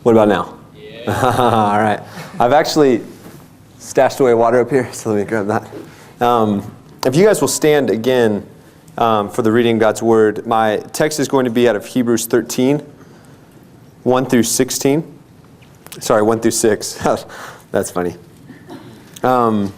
What about now? Yeah. All right. I've actually stashed away water up here, so let me grab that. If you guys will stand again for the reading of God's Word, my text is going to be out of Hebrews 13, 1 through 16. Sorry, 1 through 6. That's funny. And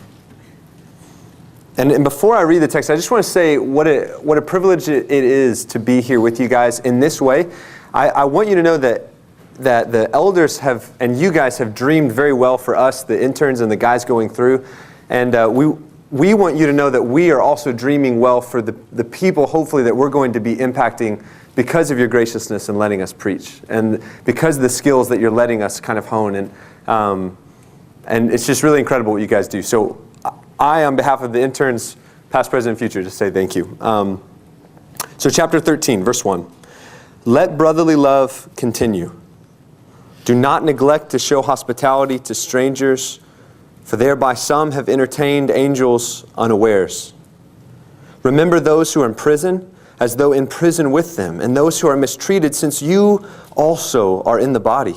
before I read the text, I just want to say what a privilege it is to be here with you guys in this way. I want you to know that the elders have, and you guys have dreamed very well for us, the interns and the guys going through. And we want you to know that we are also dreaming well for the people, hopefully, that we're going to be impacting because of your graciousness and letting us preach. And because of the skills that you're letting us kind of hone. And it's just really incredible what you guys do. So I, on behalf of the interns, past, present, and future, just say thank you. So chapter 13, verse 1. Let brotherly love continue. Do not neglect to show hospitality to strangers, for thereby some have entertained angels unawares. Remember those who are in prison, as though in prison with them, and those who are mistreated, since you also are in the body.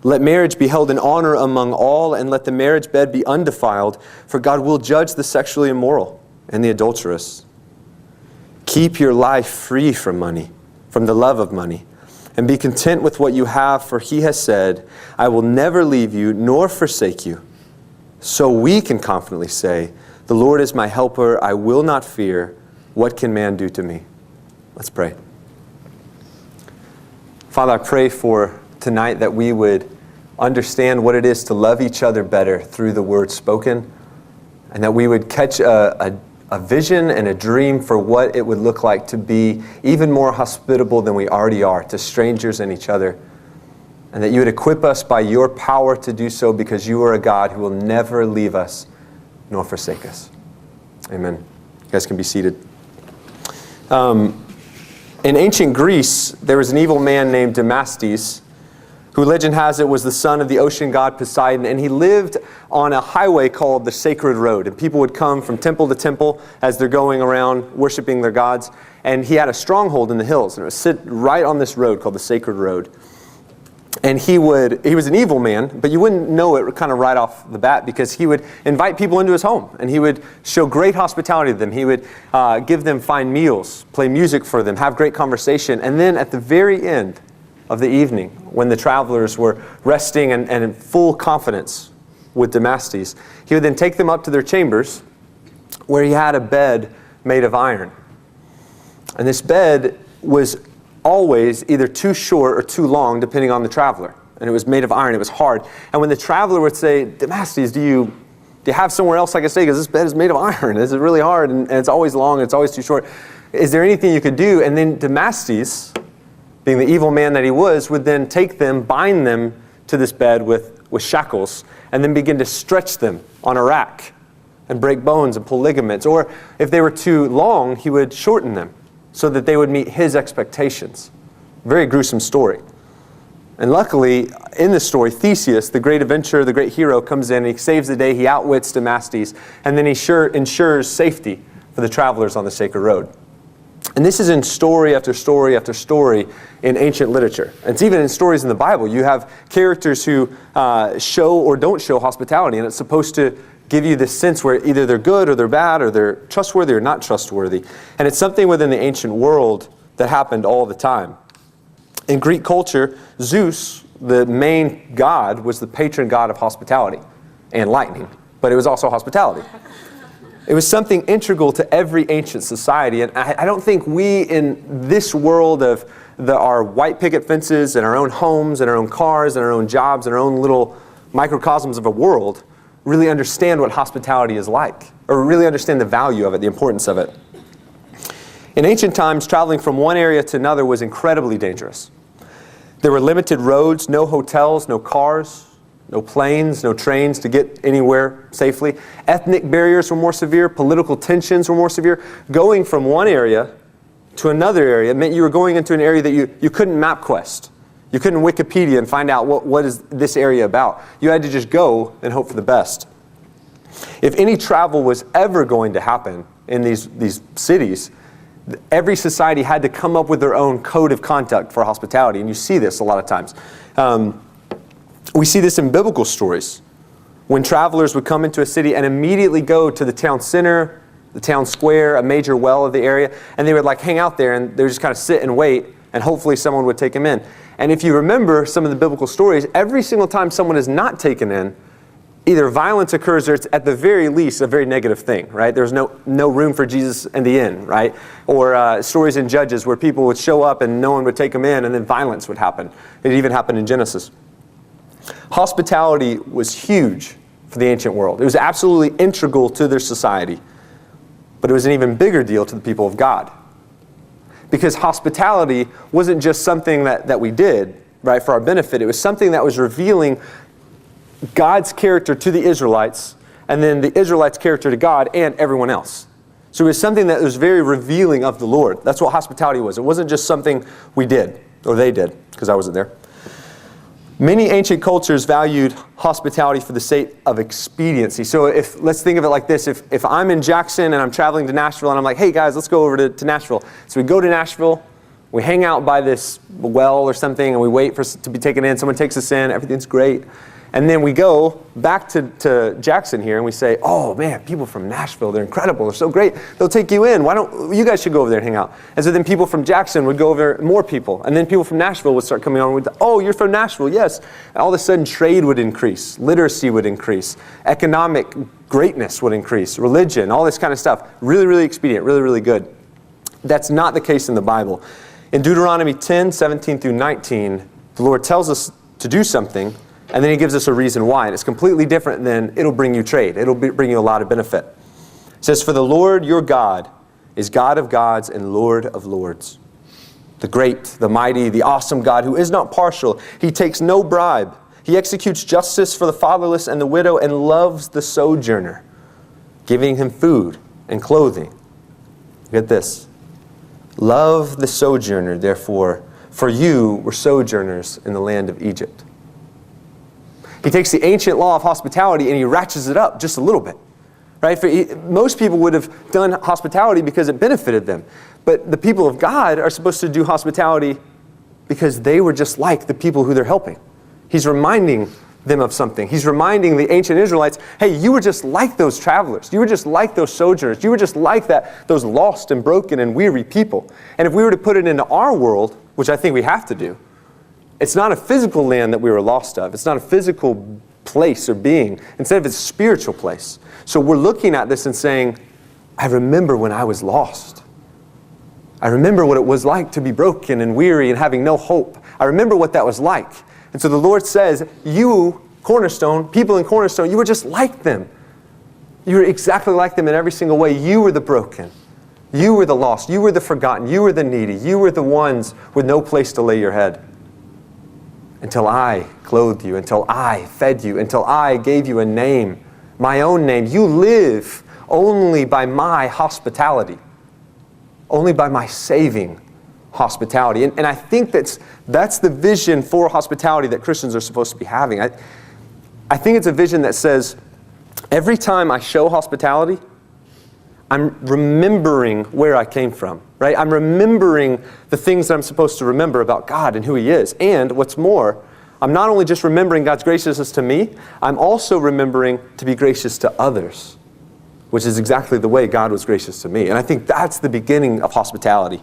Let marriage be held in honor among all, and let the marriage bed be undefiled, for God will judge the sexually immoral and the adulterous. Keep your life free from money, from the love of money, and be content with what you have, for He has said, I will never leave you nor forsake you. So we can confidently say, the Lord is my helper, I will not fear. What can man do to me? Let's pray. Father, I pray for tonight that we would understand what it is to love each other better through the word spoken, and that we would catch a vision and a dream for what it would look like to be even more hospitable than we already are to strangers and each other, and that you would equip us by your power to do so, because you are a God who will never leave us nor forsake us. Amen. You guys can be seated. In ancient Greece, there was an evil man named Damastes, who legend has it was the son of the ocean god Poseidon, and he lived on a highway called the Sacred Road. And people would come from temple to temple as they're going around worshiping their gods. And he had a stronghold in the hills, and it was sit right on this road called the Sacred Road. And he was an evil man, but you wouldn't know it kind of right off the bat, because he would invite people into his home, and he would show great hospitality to them. He would give them fine meals, play music for them, have great conversation. And then at the very end of the evening, when the travelers were resting and in full confidence with Damastes, he would then take them up to their chambers, where he had a bed made of iron. And this bed was always either too short or too long, depending on the traveler. And it was made of iron, it was hard. And when the traveler would say, Damastes, do you have somewhere else I can stay? Because this bed is made of iron. This is really hard, and it's always long, and it's always too short. Is there anything you could do? And then Damastes, being the evil man that he was, would then take them, bind them to this bed with shackles, and then begin to stretch them on a rack and break bones and pull ligaments. Or if they were too long, he would shorten them so that they would meet his expectations. Very gruesome story. And luckily, in this story, Theseus, the great adventurer, the great hero, comes in and he saves the day. He outwits Damastes, and then he ensures safety for the travelers on the Sacred Road. And this is in story after story after story in ancient literature. And it's even in stories in the Bible. You have characters who show or don't show hospitality, and it's supposed to give you this sense where either they're good or they're bad, or they're trustworthy or not trustworthy. And it's something within the ancient world that happened all the time. In Greek culture, Zeus, the main god, was the patron god of hospitality and lightning, but it was also hospitality. It was something integral to every ancient society. And I don't think we, in this world of our white picket fences and our own homes and our own cars and our own jobs and our own little microcosms of a world, really understand what hospitality is like, or really understand the value of it, the importance of it. In ancient times, traveling from one area to another was incredibly dangerous. There were limited roads, no hotels, no cars, no planes, no trains to get anywhere safely. Ethnic barriers were more severe. Political tensions were more severe. Going from one area to another area meant you were going into an area that you couldn't MapQuest. You couldn't Wikipedia and find out what is this area about. You had to just go and hope for the best. If any travel was ever going to happen in these cities, Every society had to come up with their own code of conduct for hospitality, and you see this a lot of times. We see this in biblical stories. When travelers would come into a city and immediately go to the town center, the town square, a major well of the area, and they would like hang out there and they would just kind of sit and wait, and hopefully someone would take them in. And if you remember some of the biblical stories, every single time someone is not taken in, either violence occurs or it's at the very least a very negative thing, right? There's no room for Jesus in the inn, right? Or stories in Judges where people would show up and no one would take them in, and then violence would happen. It even happened in Genesis. Hospitality was huge for the ancient world. It was absolutely integral to their society. But it was an even bigger deal to the people of God. Because hospitality wasn't just something that we did, right, for our benefit. It was something that was revealing God's character to the Israelites, and then the Israelites' character to God and everyone else. So it was something that was very revealing of the Lord. That's what hospitality was. It wasn't just something we did, or they did, because I wasn't there. Many ancient cultures valued hospitality for the sake of expediency. So let's think of it like this. If I'm in Jackson and I'm traveling to Nashville and I'm like, hey guys, let's go over to Nashville. So we go to Nashville, we hang out by this well or something, and we wait to be taken in. Someone takes us in, everything's great. And then we go back to Jackson here and we say, oh man, people from Nashville, they're incredible, they're so great. They'll take you in. You guys should go over there and hang out. And so then people from Jackson would go over, more people. And then people from Nashville would start coming on. And oh, you're from Nashville, yes. And all of a sudden trade would increase, literacy would increase, economic greatness would increase, religion, all this kind of stuff. Really, really expedient, really, really good. That's not the case in the Bible. In Deuteronomy 10, 17 through 19, the Lord tells us to do something, and then He gives us a reason why. And it's completely different than it'll bring you trade. It'll bring you a lot of benefit. It says, for the Lord your God is God of gods and Lord of lords. The great, the mighty, the awesome God who is not partial. He takes no bribe. He executes justice for the fatherless and the widow and loves the sojourner, giving him food and clothing. Get this. Love the sojourner, therefore, for you were sojourners in the land of Egypt. He takes the ancient law of hospitality and he ratchets it up just a little bit. Right? Most people would have done hospitality because it benefited them. But the people of God are supposed to do hospitality because they were just like the people who they're helping. He's reminding them of something. He's reminding the ancient Israelites, hey, you were just like those travelers. You were just like those sojourners. You were just like those lost and broken and weary people. And if we were to put it into our world, which I think we have to do, it's not a physical land that we were lost of. It's not a physical place or being. Instead, it's a spiritual place. So we're looking at this and saying, I remember when I was lost. I remember what it was like to be broken and weary and having no hope. I remember what that was like. And so the Lord says, you, Cornerstone, people in Cornerstone, you were just like them. You were exactly like them in every single way. You were the broken. You were the lost. You were the forgotten. You were the needy. You were the ones with no place to lay your head. Until I clothed you, until I fed you, until I gave you a name, my own name. You live only by my hospitality, only by my saving hospitality. And I think that's the vision for hospitality that Christians are supposed to be having. I think it's a vision that says, every time I show hospitality, I'm remembering where I came from, right? I'm remembering the things that I'm supposed to remember about God and who He is. And what's more, I'm not only just remembering God's graciousness to me, I'm also remembering to be gracious to others, which is exactly the way God was gracious to me. And I think that's the beginning of hospitality.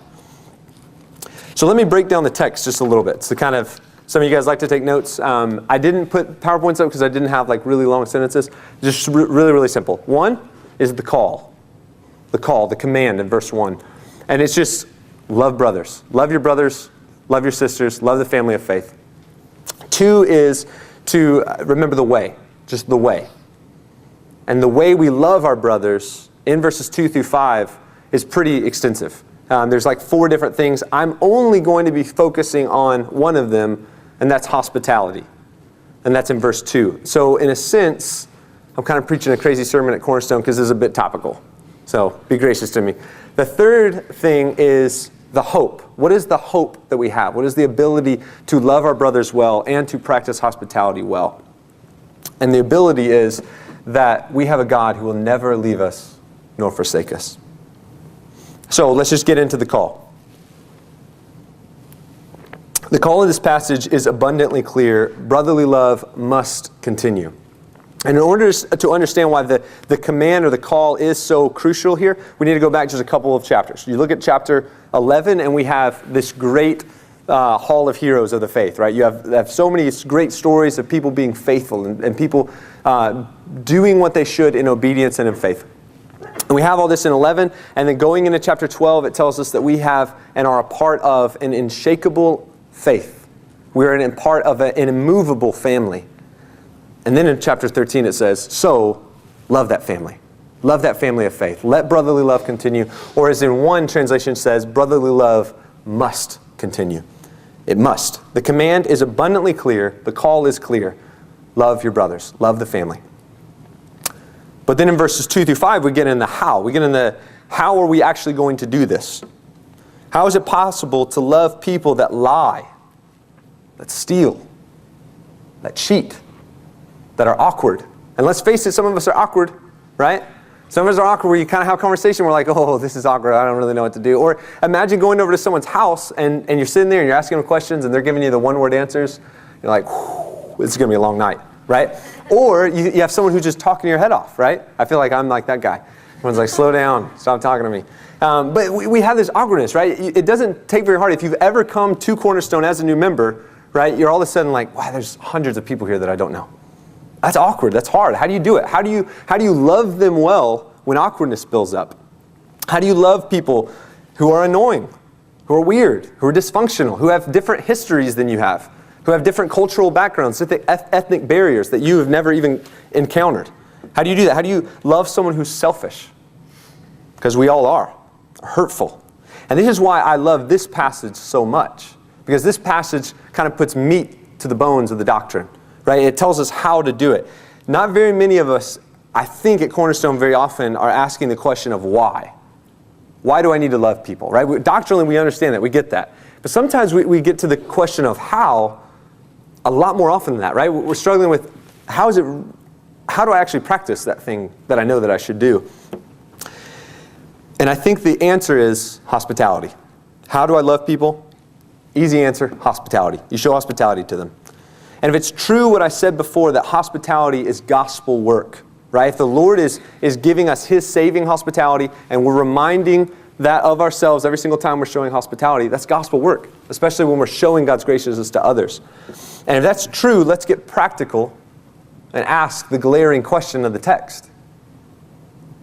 So let me break down the text just a little bit. So kind of, some of you guys like to take notes. I didn't put PowerPoints up because I didn't have like really long sentences. Just really, really simple. One is the call. The command in verse 1. And it's just love brothers. Love your brothers, love your sisters, love the family of faith. 2 is to remember the way, just the way. And the way we love our brothers in verses 2 through 5 is pretty extensive. There's like 4 different things. I'm only going to be focusing on one of them, and that's hospitality. And that's in verse 2. So in a sense, I'm kind of preaching a crazy sermon at Cornerstone because it's a bit topical. So be gracious to me. The third thing is the hope. What is the hope that we have? What is the ability to love our brothers well and to practice hospitality well? And the ability is that we have a God who will never leave us nor forsake us. So let's just get into the call. The call of this passage is abundantly clear. Brotherly love must continue. And in order to understand why the command or the call is so crucial here, we need to go back just a couple of chapters. You look at chapter 11, and we have this great hall of heroes of the faith, right? You have so many great stories of people being faithful and people doing what they should in obedience and in faith. And we have all this in 11, and then going into chapter 12, it tells us that we have and are a part of an unshakable faith. We're a part of an immovable family. And then in chapter 13 it says, so love that family. Love that family of faith. Let brotherly love continue. Or as in one translation says, brotherly love must continue. It must. The command is abundantly clear. The call is clear. Love your brothers. Love the family. But then in verses 2 through 5 we get in the how. We get in the how are we actually going to do this? How is it possible to love people that lie, that steal, that cheat, that are awkward? And let's face it, some of us are awkward, right? Some of us are awkward where you kind of have a conversation, we're like, oh, this is awkward, I don't really know what to do. Or imagine going over to someone's house and you're sitting there and you're asking them questions and they're giving you the one-word answers. You're like, this is going to be a long night, right? Or you have someone who's just talking your head off, right? I feel like I'm like that guy. Everyone's like, slow down, stop talking to me. But we have this awkwardness, right? It doesn't take very hard. If you've ever come to Cornerstone as a new member, right, you're all of a sudden like, wow, there's hundreds of people here that I don't know. That's awkward. That's hard. How do you do it? How do you love them well when awkwardness builds up? How do you love people who are annoying, who are weird, who are dysfunctional, who have different histories than you have, who have different cultural backgrounds, ethnic barriers that you have never even encountered? How do you do that? How do you love someone who's selfish? Because we all are. Hurtful. And this is why I love this passage so much. Because this passage kind of puts meat to the bones of the doctrine. Right? It tells us how to do it. Not very many of us, I think at Cornerstone very often, are asking the question of why. Why do I need to love people? Right? Doctrinally we understand that. We get that. But sometimes we get to the question of how a lot more often than that. Right? We're struggling with how do I actually practice that thing that I know that I should do? And I think the answer is hospitality. How do I love people? Easy answer, hospitality. You show hospitality to them. And if it's true what I said before, that hospitality is gospel work, right? If the Lord is giving us His saving hospitality and we're reminding that of ourselves every single time we're showing hospitality, that's gospel work, especially when we're showing God's graciousness to others. And if that's true, let's get practical and ask the glaring question of the text.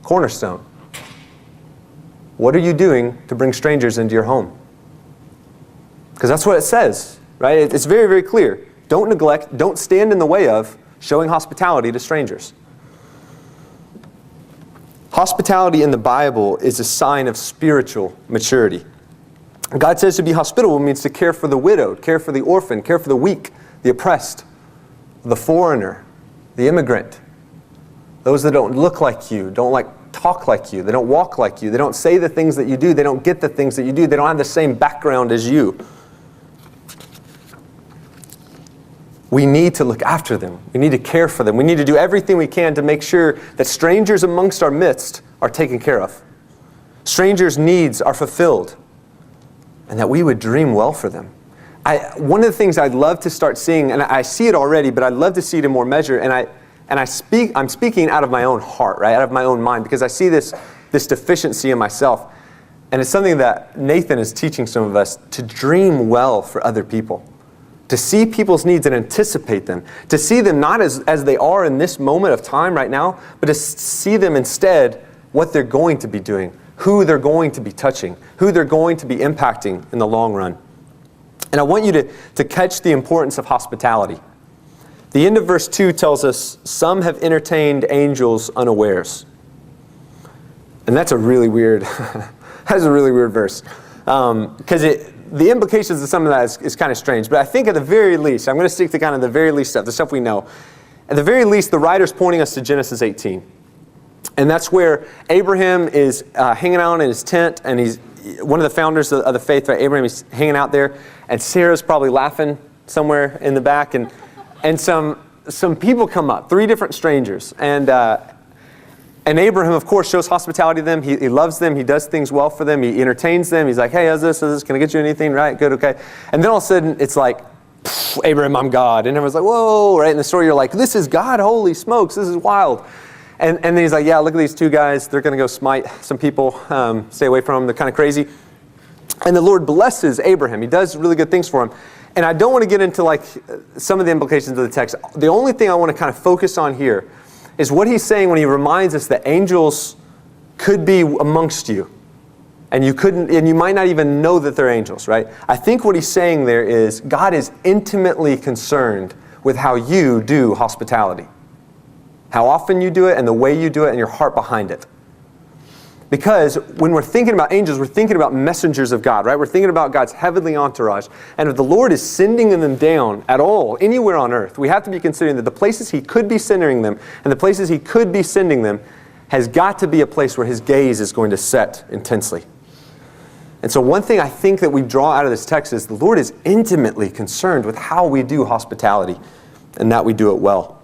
Cornerstone. What are you doing to bring strangers into your home? Because that's what it says, right? It's very, very clear. Don't neglect, don't stand in the way of showing hospitality to strangers. Hospitality in the Bible is a sign of spiritual maturity. God says to be hospitable means to care for the widowed, care for the orphan, care for the weak, the oppressed, the foreigner, the immigrant, those that don't look like you, don't talk like you, they don't walk like you, they don't say the things that you do, they don't get the things that you do, they don't have the same background as you. We need to look after them. We need to care for them. We need to do everything we can to make sure that strangers amongst our midst are taken care of. Strangers' needs are fulfilled. And that we would dream well for them. One of the things I'd love to start seeing, and I see it already, but I'd love to see it in more measure, I'm speaking out of my own heart, right? Out of my own mind, because I see this deficiency in myself. And it's something that Nathan is teaching some of us, to dream well for other people. To see people's needs and anticipate them. To see them not as they are in this moment of time right now, but to see them instead what they're going to be doing, who they're going to be touching, who they're going to be impacting in the long run. And I want you to catch the importance of hospitality. The end of verse 2 tells us, some have entertained angels unawares. And that's a really weird, that's a really weird verse. Because the implications of some of that is kind of strange. But I think at the very least, I'm going to stick to kind of the very least stuff, the stuff we know. At the very least, the writer's pointing us to Genesis 18. And that's where Abraham is hanging out in his tent, and he's one of the founders of the faith, right? Abraham is hanging out there, and Sarah's probably laughing somewhere in the back, and some people come up, 3 different strangers, and And Abraham, of course, shows hospitality to them. He loves them. He does things well for them. He entertains them. He's like, hey, how's this? Can I get you anything? Right, good, okay. And then all of a sudden, it's like, Abraham, I'm God. And everyone's like, whoa, right? In the story, you're like, this is God, holy smokes, this is wild. And then he's like, yeah, look at these two guys. They're going to go smite some people. Stay away from them. They're kind of crazy. And the Lord blesses Abraham. He does really good things for him. And I don't want to get into like some of the implications of the text. The only thing I want to kind of focus on here is what he's saying when he reminds us that angels could be amongst you. And you might not even know that they're angels, right? I think what he's saying there is God is intimately concerned with how you do hospitality. How often you do it and the way you do it and your heart behind it. Because when we're thinking about angels, we're thinking about messengers of God, right? We're thinking about God's heavenly entourage. And if the Lord is sending them down at all, anywhere on earth, we have to be considering that the places He could be sending them and the places He could be sending them has got to be a place where His gaze is going to set intensely. And so one thing I think that we draw out of this text is the Lord is intimately concerned with how we do hospitality and that we do it well.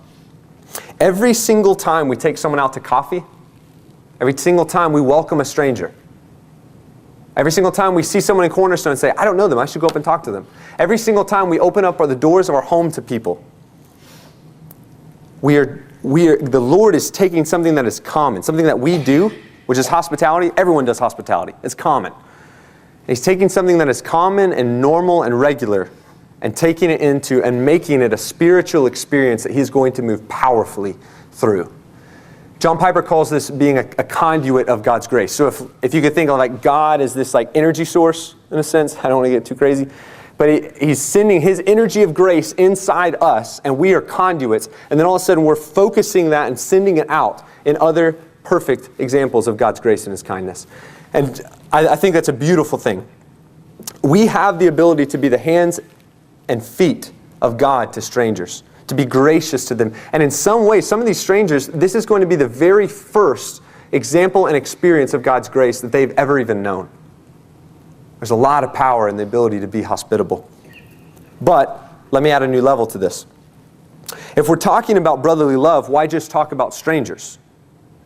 Every single time we take someone out to coffee, every single time we welcome a stranger, every single time we see someone in Cornerstone and say, I don't know them, I should go up and talk to them. Every single time we open up the doors of our home to people, the Lord is taking something that is common, something that we do, which is hospitality. Everyone does hospitality. It's common. He's taking something that is common and normal and regular and taking it into and making it a spiritual experience that He's going to move powerfully through. John Piper calls this being a conduit of God's grace. So if you could think of like God as this like energy source, in a sense, I don't want to get too crazy, but He's sending His energy of grace inside us, and we are conduits, and then all of a sudden we're focusing that and sending it out in other perfect examples of God's grace and His kindness. And I think that's a beautiful thing. We have the ability to be the hands and feet of God to strangers, to be gracious to them. And in some ways, some of these strangers, this is going to be the very first example and experience of God's grace that they've ever even known. There's a lot of power in the ability to be hospitable. But let me add a new level to this. If we're talking about brotherly love, why just talk about strangers?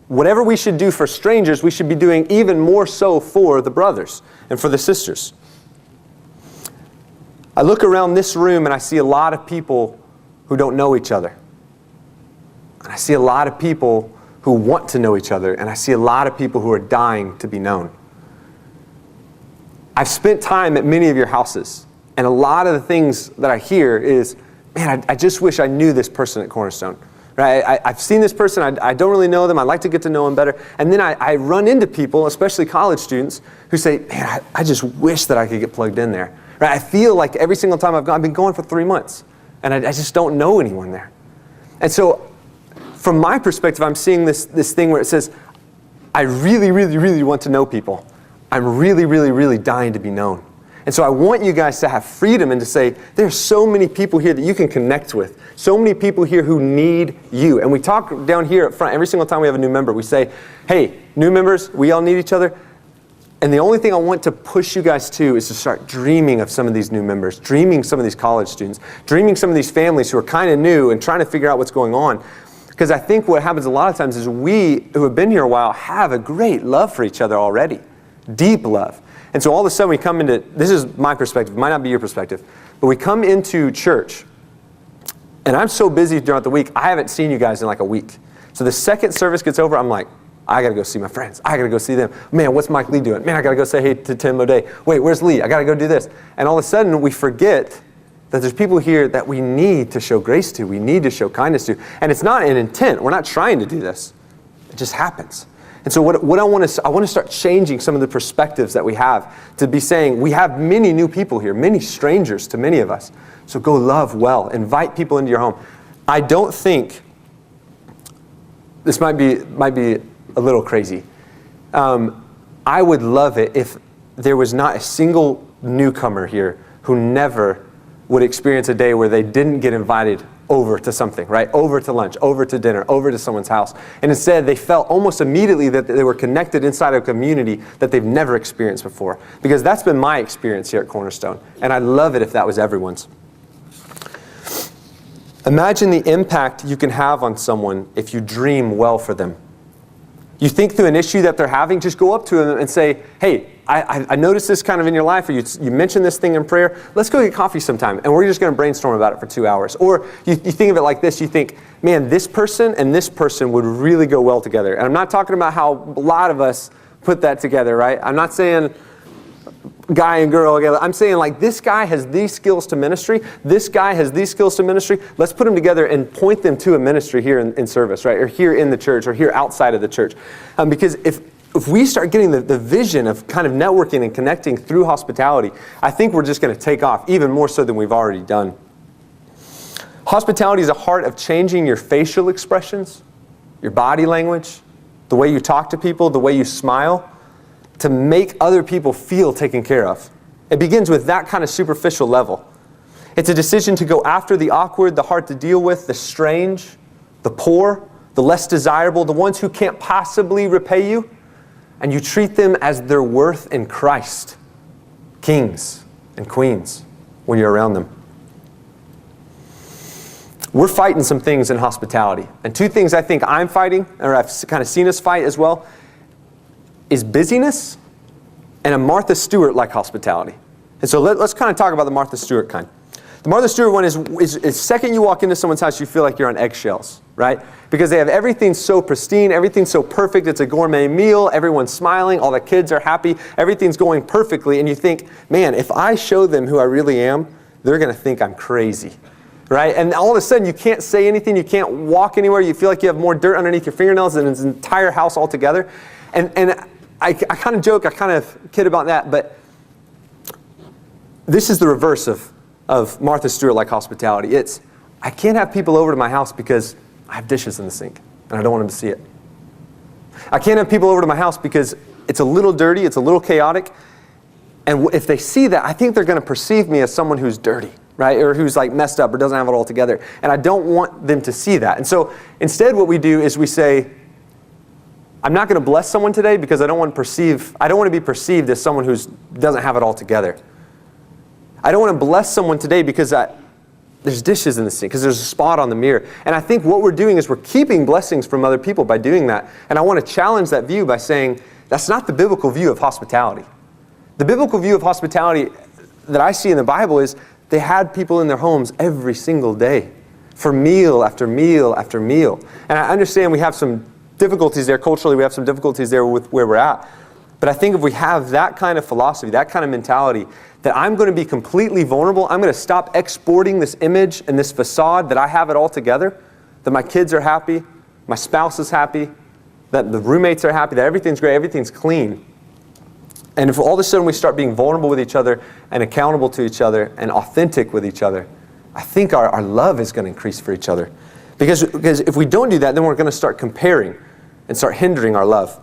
Whatever we should do for strangers, we should be doing even more so for the brothers and for the sisters. I look around this room and I see a lot of people who don't know each other. And I see a lot of people who want to know each other, and I see a lot of people who are dying to be known. I've spent time at many of your houses, and a lot of the things that I hear is, man, I just wish I knew this person at Cornerstone. Right? I've seen this person, I don't really know them, I'd like to get to know them better. And then I run into people, especially college students, who say, man, I just wish that I could get plugged in there. Right? I feel like every single time I've been going for 3 months, and I just don't know anyone there. And so, from my perspective, I'm seeing this thing where it says, I really, really, really want to know people. I'm really, really, really dying to be known. And so I want you guys to have freedom and to say, there's so many people here that you can connect with. So many people here who need you. And we talk down here up front, every single time we have a new member, we say, hey, new members, we all need each other. And the only thing I want to push you guys to is to start dreaming of some of these new members, dreaming some of these college students, dreaming some of these families who are kind of new and trying to figure out what's going on. Because I think what happens a lot of times is we, who have been here a while, have a great love for each other already. Deep love. And so all of a sudden we come into, this is my perspective, it might not be your perspective, but we come into church, and I'm so busy throughout the week, I haven't seen you guys in like a week. So the second service gets over, I'm like, I got to go see my friends. I got to go see them. Man, what's Mike Lee doing? Man, I got to go say hey to Tim O'Day. Wait, where's Lee? I got to go do this. And all of a sudden we forget that there's people here that we need to show grace to. We need to show kindness to. And it's not an intent. We're not trying to do this. It just happens. And so what I want to start changing some of the perspectives that we have to be saying, we have many new people here, many strangers to many of us. So go love well. Invite people into your home. I don't think, this might be a little crazy. I would love it if there was not a single newcomer here who never would experience a day where they didn't get invited over to something, right? Over to lunch, over to dinner, over to someone's house. And instead, they felt almost immediately that they were connected inside a community that they've never experienced before. Because that's been my experience here at Cornerstone. And I'd love it if that was everyone's. Imagine the impact you can have on someone if you dream well for them. You think through an issue that they're having, just go up to them and say, hey, I noticed this kind of in your life, or you mentioned this thing in prayer. Let's go get coffee sometime, and we're just going to brainstorm about it for 2 hours. Or you think of it like this. You think, man, this person and this person would really go well together. And I'm not talking about how a lot of us put that together, right? I'm not saying guy and girl together. I'm saying like this guy has these skills to ministry. This guy has these skills to ministry. Let's put them together and point them to a ministry here in service, right? Or here in the church, or here outside of the church. Because if we start getting the vision of kind of networking and connecting through hospitality, I think we're just going to take off even more so than we've already done. Hospitality is a heart of changing your facial expressions, your body language, the way you talk to people, the way you smile, to make other people feel taken care of. It begins with that kind of superficial level. It's a decision to go after the awkward, the hard to deal with, the strange, the poor, the less desirable, the ones who can't possibly repay you, and you treat them as their worth in Christ, kings and queens, when you're around them. We're fighting some things in hospitality. And two things I think I'm fighting, or I've kind of seen us fight as well, is busyness and a Martha Stewart-like hospitality. And so let's kind of talk about the Martha Stewart kind. The Martha Stewart one is second you walk into someone's house, you feel like you're on eggshells, right? Because they have everything so pristine, everything so perfect, it's a gourmet meal, everyone's smiling, all the kids are happy, everything's going perfectly, and you think, man, if I show them who I really am, they're going to think I'm crazy, right? And all of a sudden, you can't say anything, you can't walk anywhere, you feel like you have more dirt underneath your fingernails than his entire house altogether. And I kind of joke, I kind of kid about that, but this is the reverse of Martha Stewart-like hospitality. It's, I can't have people over to my house because I have dishes in the sink, and I don't want them to see it. I can't have people over to my house because it's a little dirty, it's a little chaotic, and if they see that, I think they're going to perceive me as someone who's dirty, right? Or who's like messed up or doesn't have it all together. And I don't want them to see that. And so instead what we do is we say, I'm not going to bless someone today because I don't want to be perceived as someone who doesn't have it all together. I don't want to bless someone today because there's dishes in the sink, because there's a spot on the mirror. And I think what we're doing is we're keeping blessings from other people by doing that. And I want to challenge that view by saying that's not the biblical view of hospitality. The biblical view of hospitality that I see in the Bible is they had people in their homes every single day for meal after meal after meal. And I understand we have some difficulties there. Culturally, we have some difficulties there with where we're at. But I think if we have that kind of philosophy, that kind of mentality, that I'm going to be completely vulnerable, I'm going to stop exporting this image and this facade that I have it all together, that my kids are happy, my spouse is happy, that the roommates are happy, that everything's great, everything's clean. And if all of a sudden we start being vulnerable with each other and accountable to each other and authentic with each other, I think our love is going to increase for each other. Because if we don't do that, then we're going to start comparing and start hindering our love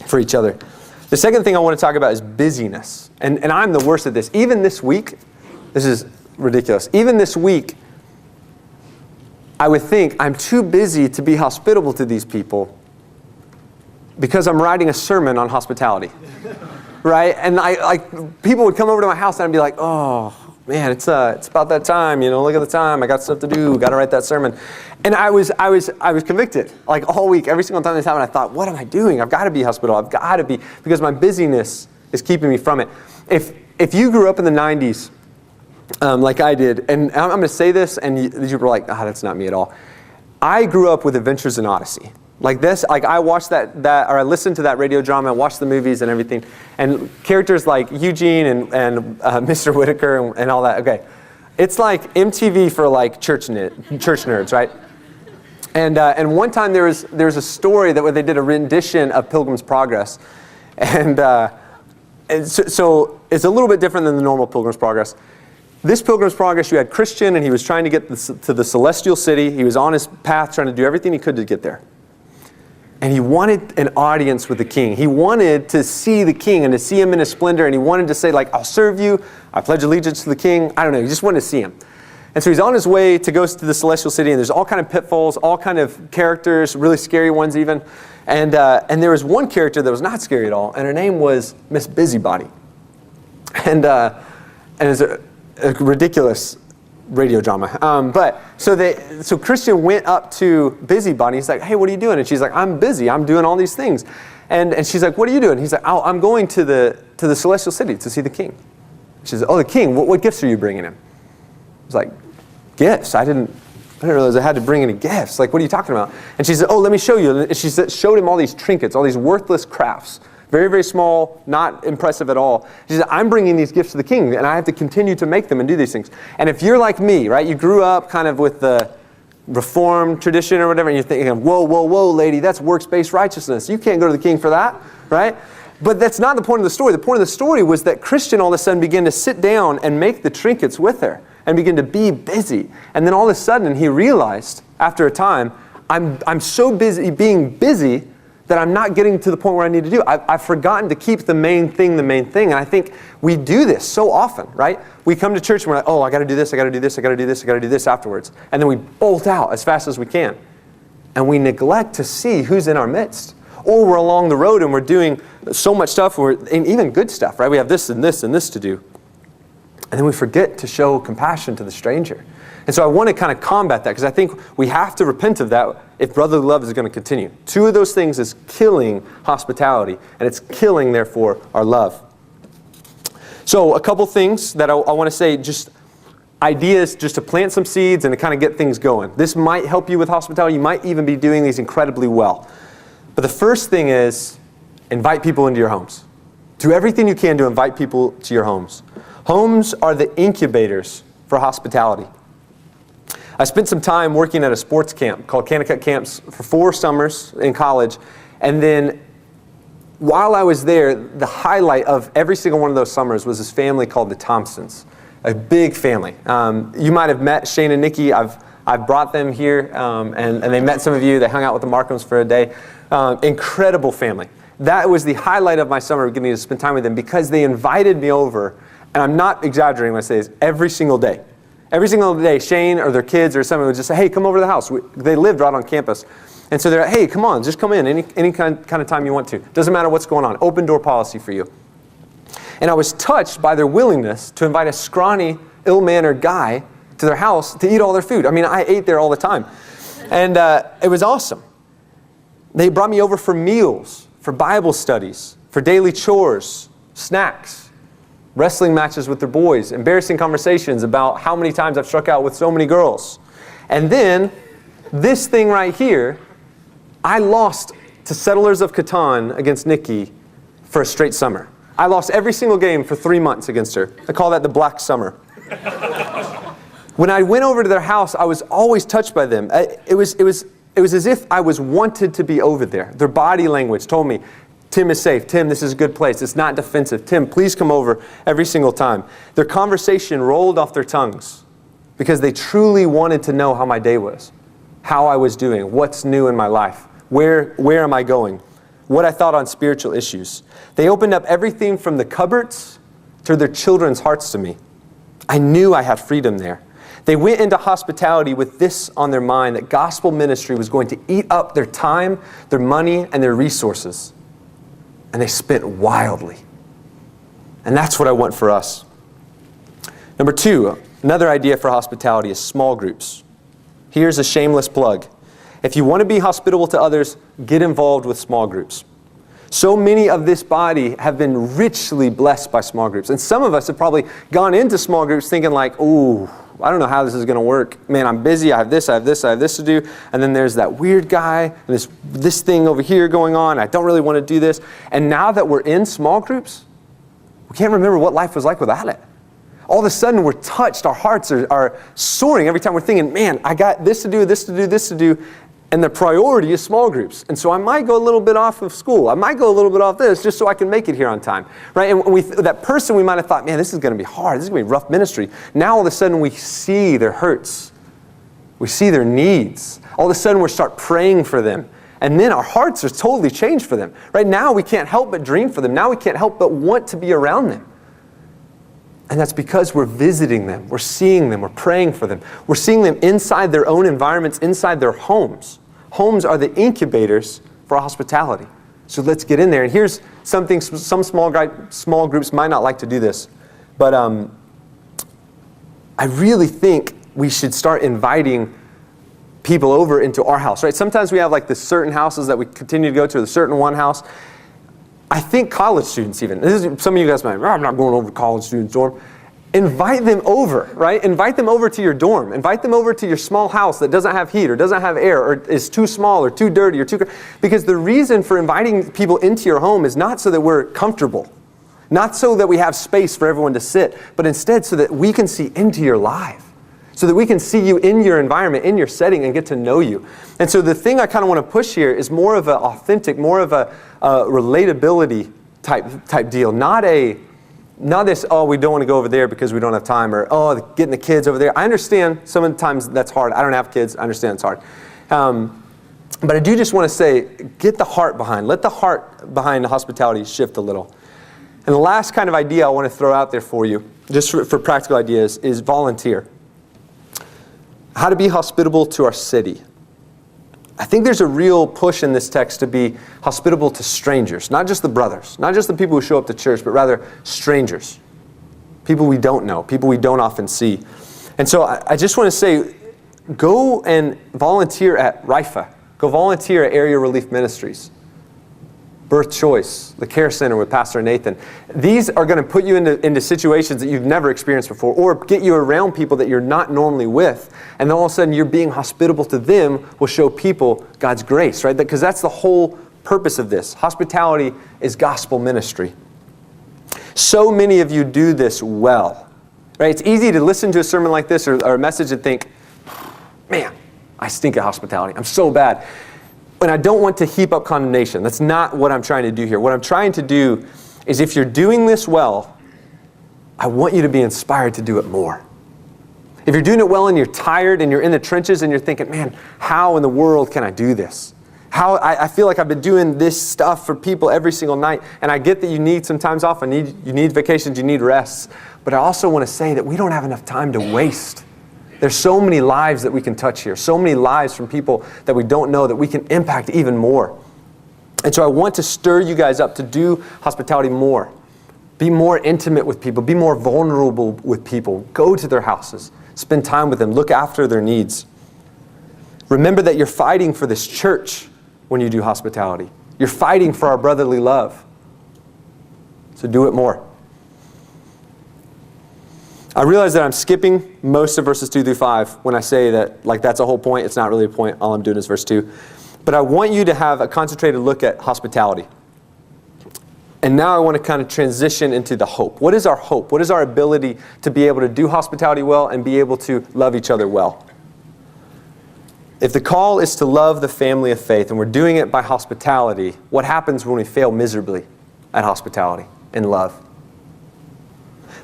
for each other. The second thing I want to talk about is busyness. And I'm the worst at this. Even this week, this is ridiculous. Even this week, I would think I'm too busy to be hospitable to these people because I'm writing a sermon on hospitality. Right? And people would come over to my house and I'd be like, oh, man, it's about that time, look at the time, I got stuff to do, got to write that sermon. And I was convicted, like all week, every single time this happened, I thought, what am I doing? I've got to be hospitable, I've got to be, because my busyness is keeping me from it. If you grew up in the 90s, like I did, and I'm going to say this, and you were like, that's not me at all. I grew up with Adventures in Odyssey. Like this, I watched that, or I listened to that radio drama, and watched the movies and everything, and characters like Eugene and Mr. Whitaker and all that. Okay, it's like MTV for like church nerds, right? And one time there was a story where they did a rendition of Pilgrim's Progress, and so it's a little bit different than the normal Pilgrim's Progress. This Pilgrim's Progress, you had Christian, and he was trying to get to the celestial city. He was on his path, trying to do everything he could to get there. And he wanted an audience with the king. He wanted to see the king and to see him in his splendor. And he wanted to say, I'll serve you. I pledge allegiance to the king. I don't know. He just wanted to see him. And so he's on his way to go to the celestial city. And there's all kind of pitfalls, all kind of characters, really scary ones even. And there was one character that was not scary at all. And her name was Miss Busybody. And it's a ridiculous radio drama. So Christian went up to Busybody. He's like, hey, what are you doing? And she's like, I'm busy. I'm doing all these things. And she's like, what are you doing? He's like, oh, I'm going to the celestial city to see the king. She says, oh, the king, what gifts are you bringing him? I was like, gifts? I didn't realize I had to bring any gifts. Like, what are you talking about? And she said, oh, let me show you. And she showed him all these trinkets, all these worthless crafts. Very, very small, not impressive at all. She said, I'm bringing these gifts to the king, and I have to continue to make them and do these things. And if you're like me, right, you grew up kind of with the Reformed tradition or whatever, and you're thinking, whoa, lady, that's works-based righteousness. You can't go to the king for that, right? But that's not the point of the story. The point of the story was that Christian all of a sudden began to sit down and make the trinkets with her and begin to be busy. And then all of a sudden he realized, after a time, I'm so busy being busy that I'm not getting to the point where I need to do. I've forgotten to keep the main thing. And I think we do this so often, right? We come to church and we're like, oh, I got to do this, I got to do this, I got to do this, I got to do this afterwards. And then we bolt out as fast as we can. And we neglect to see who's in our midst. Or we're along the road and we're doing so much stuff, and even good stuff, right? We have this and this and this to do. And then we forget to show compassion to the stranger. And so I want to kind of combat that, because I think we have to repent of that if brotherly love is going to continue. Two of those things is killing hospitality, and it's killing, therefore, our love. So a couple things that I want to say, just ideas just to plant some seeds and to kind of get things going. This might help you with hospitality. You might even be doing these incredibly well. But the first thing is invite people into your homes. Do everything you can to invite people to your homes. Homes are the incubators for hospitality. I spent some time working at a sports camp called Kanakuk Camps for 4 summers in college. And then while I was there, the highlight of every single one of those summers was this family called the Thompsons. A big family. You might have met Shane and Nikki. I've brought them here, and they met some of you. They hung out with the Markhams for a day. Incredible family. That was the highlight of my summer, getting to spend time with them, because they invited me over, and I'm not exaggerating when I say this, every single day. Every single day, Shane or their kids or someone would just say, hey, come over to the house. They lived right on campus. And so they're like, hey, come on, just come in any kind of time you want to. Doesn't matter what's going on. Open door policy for you. And I was touched by their willingness to invite a scrawny, ill-mannered guy to their house to eat all their food. I mean, I ate there all the time. And it was awesome. They brought me over for meals, for Bible studies, for daily chores, snacks, wrestling matches with their boys, embarrassing conversations about how many times I've struck out with so many girls. And then, this thing right here, I lost to Settlers of Catan against Nikki for a straight summer. I lost every single game for 3 months against her. I call that the Black Summer. When I went over to their house, I was always touched by them. It was as if I was wanted to be over there. Their body language told me, Tim is safe. Tim, this is a good place. It's not defensive. Tim, please come over every single time. Their conversation rolled off their tongues because they truly wanted to know how my day was, how I was doing, what's new in my life, where am I going, what I thought on spiritual issues. They opened up everything from the cupboards to their children's hearts to me. I knew I had freedom there. They went into hospitality with this on their mind, that gospel ministry was going to eat up their time, their money, and their resources. And they spent wildly. And that's what I want for us. Number 2, another idea for hospitality is small groups. Here's a shameless plug. If you want to be hospitable to others, get involved with small groups. So many of this body have been richly blessed by small groups. And some of us have probably gone into small groups thinking like, ooh, I don't know how this is going to work. Man, I'm busy. I have this to do. And then there's that weird guy, and this thing over here going on. I don't really want to do this. And now that we're in small groups, we can't remember what life was like without it. All of a sudden, we're touched. Our hearts are soaring every time we're thinking, man, I got this to do, this to do, this to do. And the priority is small groups. And so I might go a little bit off of school. I might go a little bit off this just so I can make it here on time. Right? And that person we might have thought, man, this is going to be hard. This is going to be rough ministry. Now all of a sudden we see their hurts. We see their needs. All of a sudden we start praying for them. And then our hearts are totally changed for them. Right now we can't help but dream for them. Now we can't help but want to be around them. And that's because we're visiting them, we're seeing them, we're praying for them. We're seeing them inside their own environments, inside their homes. Homes are the incubators for hospitality. So let's get in there. And here's something, some small groups might not like to do this, but I really think we should start inviting people over into our house, right? Sometimes we have like the certain houses that we continue to go to, the certain one house. I think college students even, some of you guys might, I'm not going over to college students' dorm. Invite them over, right? Invite them over to your dorm. Invite them over to your small house that doesn't have heat or doesn't have air or is too small or too dirty or too... Because the reason for inviting people into your home is not so that we're comfortable, not so that we have space for everyone to sit, but instead so that we can see into your life, so that we can see you in your environment, in your setting, and get to know you. And so the thing I kind of want to push here is more of an authentic, more of a relatability type deal, not this, oh, we don't want to go over there because we don't have time, or, oh, getting the kids over there. I understand sometimes that's hard. I don't have kids. I understand it's hard. But I do just want to say, get the heart behind. Let the heart behind the hospitality shift a little. And the last kind of idea I want to throw out there for you, just for practical ideas, is volunteer. How to be hospitable to our city. I think there's a real push in this text to be hospitable to strangers, not just the brothers, not just the people who show up to church, but rather strangers, people we don't know, people we don't often see. And so I just want to say, go and volunteer at RIFA. Go volunteer at Area Relief Ministries, Birth Choice, the Care Center with Pastor Nathan. These are going to put you into situations that you've never experienced before, or get you around people that you're not normally with. And then all of a sudden you're being hospitable to them will show people God's grace, right? Because that's the whole purpose of this. Hospitality is gospel ministry. So many of you do this well, right? It's easy to listen to a sermon like this or a message and think, man, I stink at hospitality. I'm so bad. And I don't want to heap up condemnation. That's not what I'm trying to do here. What I'm trying to do is, if you're doing this well, I want you to be inspired to do it more. If you're doing it well and you're tired and you're in the trenches and you're thinking, man, how in the world can I do this? I feel like I've been doing this stuff for people every single night, and I get that you need some times off, you need vacations, you need rests, but I also want to say that we don't have enough time to waste. There's so many lives that we can touch here, so many lives from people that we don't know that we can impact even more. And so I want to stir you guys up to do hospitality more. Be more intimate with people. Be more vulnerable with people. Go to their houses. Spend time with them. Look after their needs. Remember that you're fighting for this church when you do hospitality. You're fighting for our brotherly love. So do it more. I realize that I'm skipping most of verses 2 through 5 when I say that, like, that's a whole point. It's not really a point. All I'm doing is verse 2. But I want you to have a concentrated look at hospitality. And now I want to kind of transition into the hope. What is our hope? What is our ability to be able to do hospitality well and be able to love each other well? If the call is to love the family of faith and we're doing it by hospitality, what happens when we fail miserably at hospitality and love?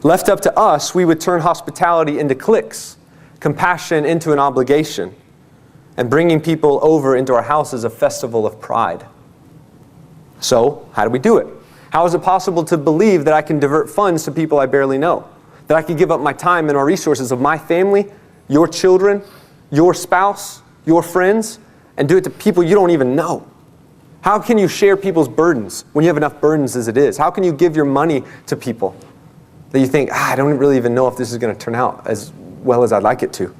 Left up to us, we would turn hospitality into cliques, compassion into an obligation, and bringing people over into our house is a festival of pride. So, how do we do it? How is it possible to believe that I can divert funds to people I barely know? That I can give up my time and our resources of my family, your children, your spouse, your friends, and do it to people you don't even know? How can you share people's burdens when you have enough burdens as it is? How can you give your money to people that you think, I don't really even know if this is going to turn out as well as I'd like it to?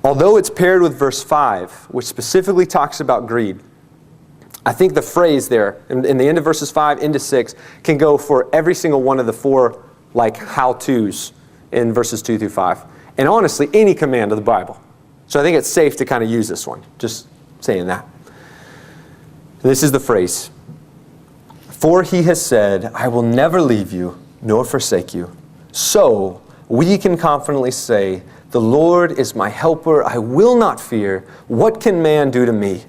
Although it's paired with verse 5, which specifically talks about greed, I think the phrase there, in the end of verses 5 into 6, can go for every single one of the four how-tos in verses 2 through 5. And honestly, any command of the Bible. So I think it's safe to kind of use this one, just saying that. This is the phrase. For he has said, I will never leave you nor forsake you. So we can confidently say, the Lord is my helper. I will not fear. What can man do to me?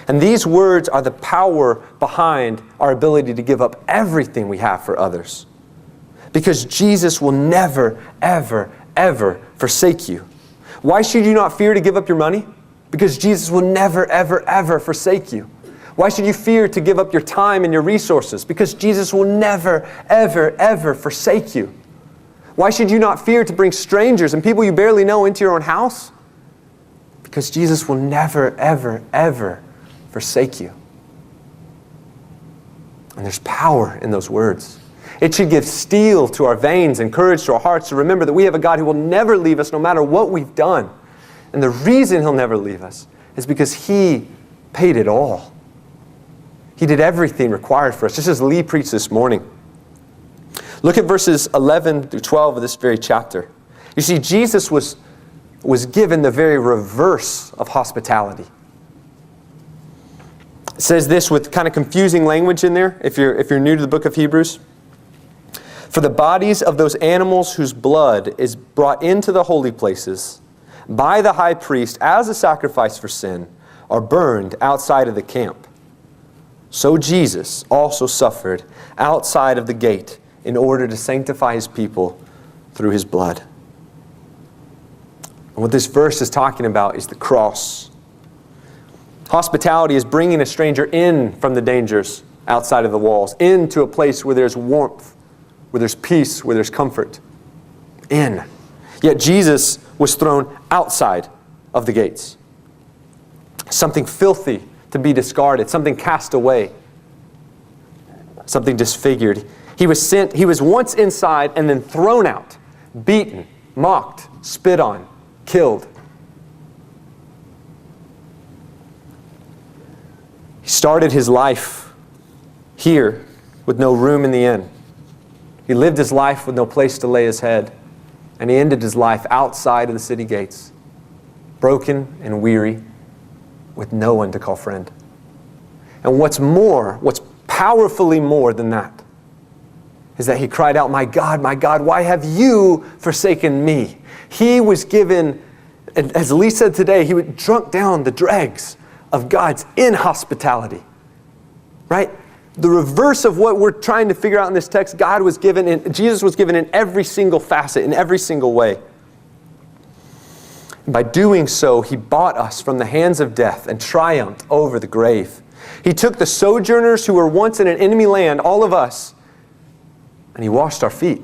And these words are the power behind our ability to give up everything we have for others. Because Jesus will never, ever, ever forsake you. Why should you not fear to give up your money? Because Jesus will never, ever, ever forsake you. Why should you fear to give up your time and your resources? Because Jesus will never, ever, ever forsake you. Why should you not fear to bring strangers and people you barely know into your own house? Because Jesus will never, ever, ever forsake you. And there's power in those words. It should give steel to our veins and courage to our hearts to remember that we have a God who will never leave us no matter what we've done. And the reason He'll never leave us is because He paid it all. He did everything required for us, just as Lee preached this morning. Look at verses 11 through 12 of this very chapter. You see, Jesus was given the very reverse of hospitality. It says this with kind of confusing language in there, if you're new to the book of Hebrews. For the bodies of those animals whose blood is brought into the holy places by the high priest as a sacrifice for sin are burned outside of the camp. So Jesus also suffered outside of the gate in order to sanctify His people through His blood. And what this verse is talking about is the cross. Hospitality is bringing a stranger in from the dangers outside of the walls, into a place where there's warmth, where there's peace, where there's comfort. In. Yet Jesus was thrown outside of the gates. Something filthy to be discarded, something cast away, something disfigured. He was once inside and then thrown out, beaten, mocked, spit on, killed. He started his life here with no room in the inn. He lived his life with no place to lay his head. And he ended his life outside of the city gates, broken and weary, with no one to call friend. And what's powerfully more than that, is that he cried out, my God, why have you forsaken me? He was given, as Lee said today, he would drunk down the dregs of God's inhospitality. Right? The reverse of what we're trying to figure out in this text, Jesus was given in every single facet, in every single way. And by doing so, He bought us from the hands of death and triumphed over the grave. He took the sojourners who were once in an enemy land, all of us, and He washed our feet.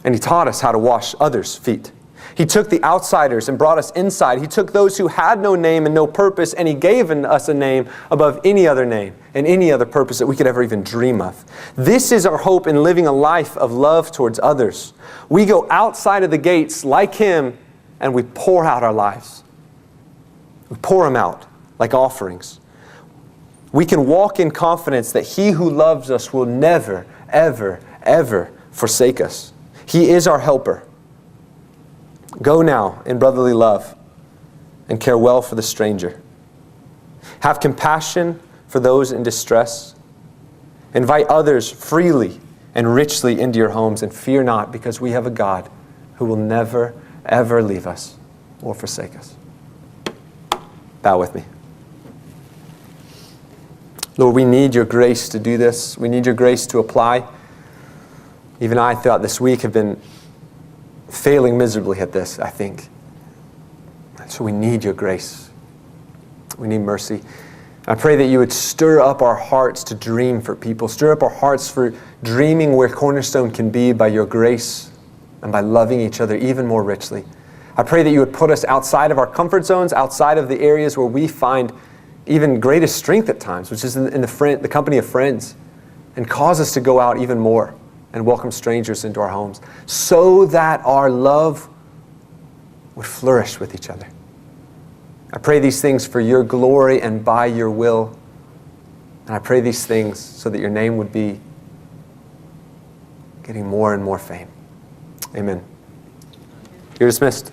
And He taught us how to wash others' feet. He took the outsiders and brought us inside. He took those who had no name and no purpose, and He gave us a name above any other name and any other purpose that we could ever even dream of. This is our hope in living a life of love towards others. We go outside of the gates like Him, and we pour out our lives. We pour them out like offerings. We can walk in confidence that He who loves us will never, ever, ever forsake us. He is our helper. Go now in brotherly love and care well for the stranger. Have compassion for those in distress. Invite others freely and richly into your homes, and fear not, because we have a God who will never, ever leave us or forsake us. Bow with me. Lord, we need your grace to do this. We need your grace to apply. Even I, throughout this week, have been failing miserably at this, I think. So we need your grace. We need mercy. I pray that you would stir up our hearts to dream for people. Stir up our hearts for dreaming where Cornerstone can be by your grace and by loving each other even more richly. I pray that you would put us outside of our comfort zones, outside of the areas where we find even greatest strength at times, which is in the company of friends, and cause us to go out even more and welcome strangers into our homes, so that our love would flourish with each other. I pray these things for your glory and by your will. And I pray these things so that your name would be getting more and more fame. Amen. You're dismissed.